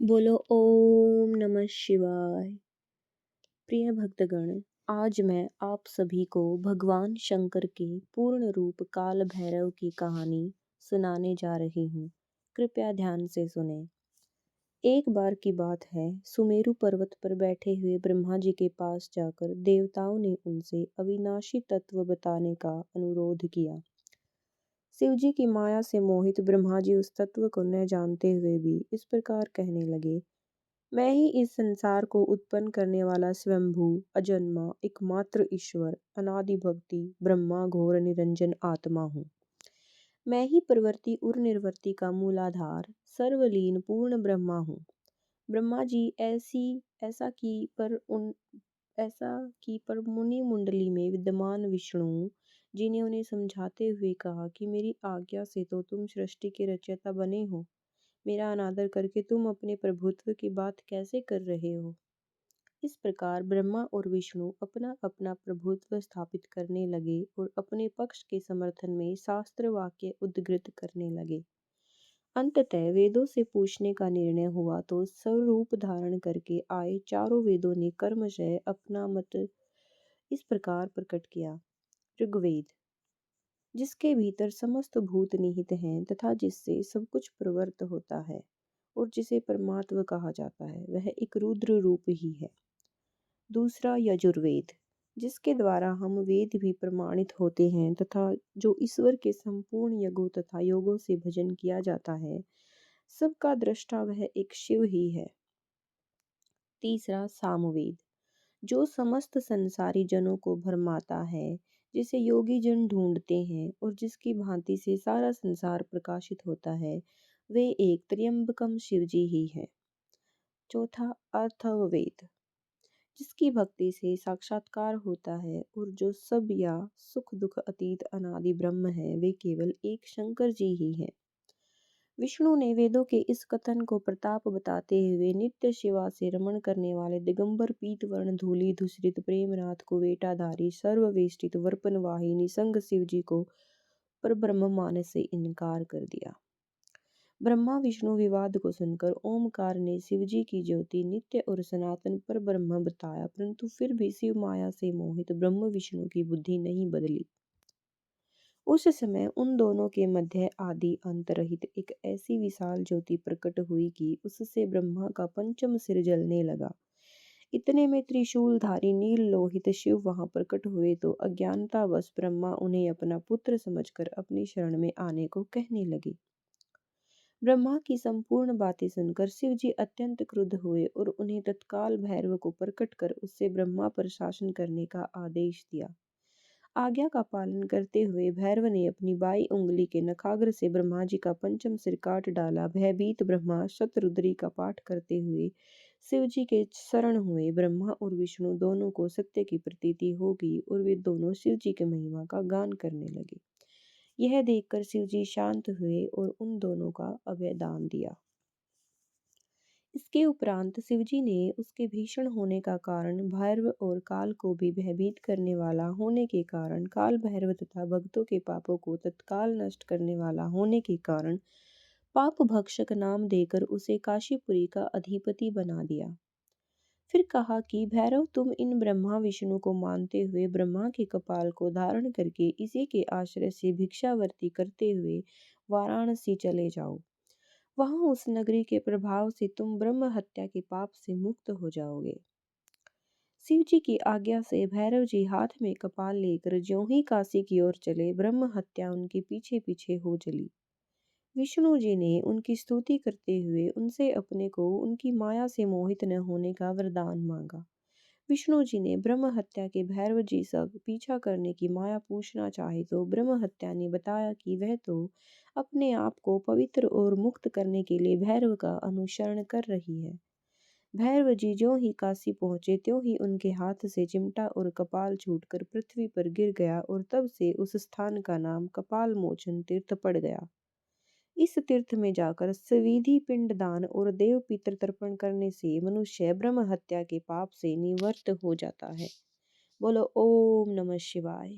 बोलो ओम नमः शिवाय। प्रिय भक्तगण, आज मैं आप सभी को भगवान शंकर के पूर्ण रूप काल भैरव की कहानी सुनाने जा रही हूँ। कृपया ध्यान से सुने। एक बार की बात है, सुमेरु पर्वत पर बैठे हुए ब्रह्मा जी के पास जाकर देवताओं ने उनसे अविनाशी तत्व बताने का अनुरोध किया। शिवजी की माया से मोहित ब्रह्मा जी उस तत्व को न जानते हुए भी इस प्रकार कहने लगे, मैं ही इस संसार को उत्पन्न करने वाला स्वयंभू अजन्मा एकमात्र ईश्वर अनादि भक्ति ब्रह्मा घोर निरंजन आत्मा हूँ। मैं ही प्रवृत्ति और निर्वृत्ति का मूलाधार सर्वलीन पूर्ण ब्रह्मा हूँ। ब्रह्मा जी ऐसा की पर मुनि मुंडली में विद्यमान विष्णु जी ने उन्हें समझाते हुए कहा कि मेरी आज्ञा से तो तुम सृष्टि के रचयिता बने हो, मेरा अनादर करके तुम अपने प्रभुत्व की बात कैसे कर रहे हो। इस प्रकार ब्रह्मा और विष्णु अपना अपना प्रभुत्व स्थापित करने लगे और अपने पक्ष के समर्थन में शास्त्र वाक्य उद्धृत करने लगे। अंततः वेदों से पूछने का निर्णय हुआ तो स्वरूप धारण करके आए चारों वेदों ने कर्मशः अपना मत इस प्रकार प्रकट किया। ऋग्वेद, जिसके भीतर समस्त भूत निहित हैं तथा जिससे सब कुछ प्रवृत्त होता है और जिसे परमात्मा कहा जाता है, वह एक रुद्र रूप ही है। दूसरा यजुर्वेद, जिसके द्वारा हम वेद भी प्रमाणित होते हैं तथा जो ईश्वर के संपूर्ण यज्ञों तथा योगों से भजन किया जाता है, सबका दृष्टा वह एक शिव ही है। तीसरा सामवेद, जो समस्त संसारी जनों को भरमाता है, जिसे योगी जन ढूंढते हैं और जिसकी भांति से सारा संसार प्रकाशित होता है, वे एक त्र्यंबकम शिवजी ही है। चौथा अथर्ववेद, जिसकी भक्ति से साक्षात्कार होता है और जो सब या सुख दुख अतीत अनादि ब्रह्म है, वे केवल एक शंकर जी ही है। विष्णु ने वेदों के इस कथन को प्रताप बताते हुए नित्य शिवा से रमण करने वाले दिगंबर पीत वर्ण धूलि धूसरित प्रेमनाथ कुवेटाधारी सर्ववेष्टित वर्पनवाही निसंग शिव जी को परब्रह्म मानने से इनकार कर दिया। ब्रह्मा विष्णु विवाद को सुनकर ओमकार ने शिवजी की ज्योति नित्य और सनातन पर ब्रह्म बताया, परंतु फिर भी शिव माया से मोहित ब्रह्म विष्णु की बुद्धि नहीं बदली। उस समय उन दोनों के मध्य आदि अंत रहित एक ऐसी विशाल ज्योति प्रकट हुई कि उससे ब्रह्मा का पंचम सिर जलने लगा। इतने में त्रिशूलधारी नील लोहित शिव वहां प्रकट हुए तो अज्ञानतावश ब्रह्मा उन्हें अपना पुत्र समझकर अपनी शरण में आने को कहने लगे। ब्रह्मा की संपूर्ण बातें सुनकर शिव जी अत्यंत क्रुद्ध हुए और उन्हें तत्काल भैरव को प्रकट कर उससे ब्रह्मा पर शासन करने का आदेश दिया। आज्ञा का पालन करते हुए भैरव ने अपनी बाई उंगली के नखाग्र से ब्रह्मा जी का पंचम सिर काट डाला। भयभीत ब्रह्मा शतरुद्री का पाठ करते हुए शिव जी के शरण हुए। ब्रह्मा और विष्णु दोनों को सत्य की प्रतीति हो गई और वे दोनों शिव जी के महिमा का गान करने लगे। यह देखकर शिव जी शांत हुए और उन दोनों का अभय दान दिया। इसके उपरांत शिवजी ने उसके भीषण होने का कारण, भैरव और काल को भी भयभीत करने वाला होने के कारण, काल भैरव तथा भक्तों के पापों को तत्काल नष्ट करने वाला होने के कारण पाप भक्षक नाम देकर उसे काशीपुरी का अधिपति बना दिया। फिर कहा कि भैरव, तुम इन ब्रह्मा विष्णु को मानते हुए ब्रह्मा के कपाल को धारण करके इसी के आश्रय से भिक्षावर्ती करते हुए वाराणसी चले जाओ। वहां उस नगरी के प्रभाव से तुम ब्रह्म हत्या के पाप से मुक्त हो जाओगे। शिव जी की आज्ञा से भैरव जी हाथ में कपाल लेकर ज्यों ही काशी की ओर चले, ब्रह्म हत्या उनके पीछे पीछे हो चली। विष्णु जी ने उनकी स्तुति करते हुए उनसे अपने को उनकी माया से मोहित न होने का वरदान मांगा। विष्णु जी ने ब्रह्म हत्या के भैरव जी सब पीछा करने की माया पूछना चाहे तो ब्रह्म हत्या ने बताया कि वह तो अपने आप को पवित्र और मुक्त करने के लिए भैरव का अनुसरण कर रही है। भैरव जी ज्यों ही काशी पहुंचे त्यों ही उनके हाथ से चिमटा और कपाल छूटकर पृथ्वी पर गिर गया और तब से उस स्थान का नाम कपाल मोचन तीर्थ पड़ गया। इस तीर्थ में जाकर सविधि पिंडदान और देव पितृ तर्पण करने से मनुष्य ब्रह्म हत्या के पाप से निवृत्त हो जाता है। बोलो ओम नमः शिवाय।